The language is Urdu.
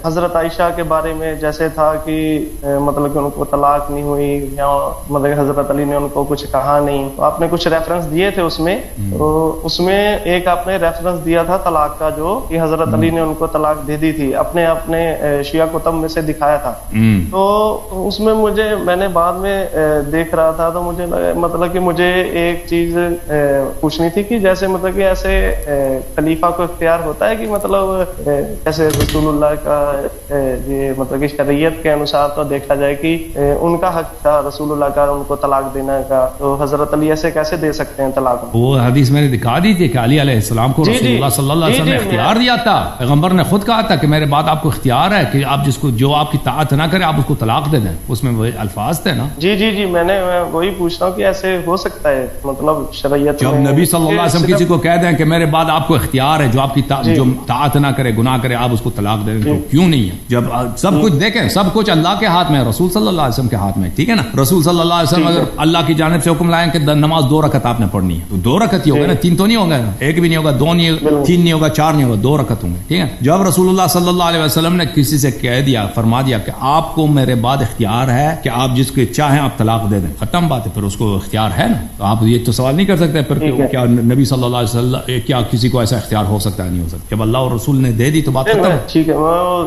حضرت عائشہ کے بارے میں جیسے تھا کہ مطلب کہ ان کو طلاق نہیں ہوئی یا مطلب حضرت علی نے ان کو کچھ کہا نہیں، تو آپ نے کچھ ریفرنس دیے تھے اس میں، تو اس میں ایک آپ نے ریفرنس دیا تھا طلاق کا، جو کہ حضرت علی نے ان کو طلاق دے دی تھی، اپنے شیعہ کتب میں سے دکھایا تھا۔ تو اس میں میں نے بعد میں دیکھ رہا تھا، تو مجھے مطلب کہ مجھے ایک چیز پوچھنی تھی کہ جیسے مطلب کہ ایسے خلیفہ کو اختیار ہوتا ہے کہ مطلب جیسے رسول اللہ کا یہ مطلب کہ شریعت کے انوسار تو دیکھا جائے کہ ان کا حق تھا رسول اللہ کا ان کو طلاق دینے کا، تو حضرت علی ایسے کیسے دے سکتے ہیں طلاق؟ وہ حدیث میں نے دکھا دی تھی کہ علی علیہ السلام کو رسول اللہ صلی اللہ علیہ وسلم نے اختیار دیا تھا، پیغمبر نے خود کہا تھا کہ میرے بعد آپ کو اختیار ہے کہ آپ جو آپ کی طاعت نہ کرے آپ اس کو طلاق دے دیں، اس میں وہ الفاظ تھے نا۔ جی میں وہی پوچھ رہا ہوں کہ ایسے ہو سکتا ہے مطلب شریعت جب نبی صلی اللہ علیہ وسلم کسی کو کہہ دیں کہ میرے بعد آپ کو اختیار ہے، جو آپ کی جو طاعت نہ کرے گناہ کرے آپ اس کو طلاق دے دیں، تو کیوں نہیں ہے؟ جب سب کچھ دیکھیں، سب کچھ اللہ کے ہاتھ میں ہے، رسول صلی اللہ علیہ وسلم کے ہاتھ میں، ٹھیک ہے نا؟ رسول صلی اللہ علیہ وسلم اگر اللہ کی جانب سے حکم لائیں کہ نماز 2 رکعت آپ نے پڑھنی ہے، تو 2 رکعت ہی ہوگا نا، 3 تو نہیں ہوگا، 1 بھی نہیں ہوگا، 2 نہیں ہوگا، 3 نہیں ہوگا، 4 نہیں ہوگا، 2 رکعت ہوں گے، ٹھیک ہے؟ جب رسول اللہ صلی اللہ علیہ وسلم نے کسی سے کہہ دیا، فرما دیا کہ آپ کو میرے بعد اختیار ہے کہ آپ جس کو چاہیں آپ طلاق دے دیں، ختم بات ہے، پھر اس کو اختیار ہے نا، تو آپ یہ تو سوال نہیں کر سکتے پھر کیا نبی صلی اللہ علیہ وسلم کیا کسی کو ایسا اختیار ہو سکتا ہے؟ نہیں ہو سکتا، جب اللہ اور رسول نے دے دی تو بات ختم ہے۔ ٹھیک ہے،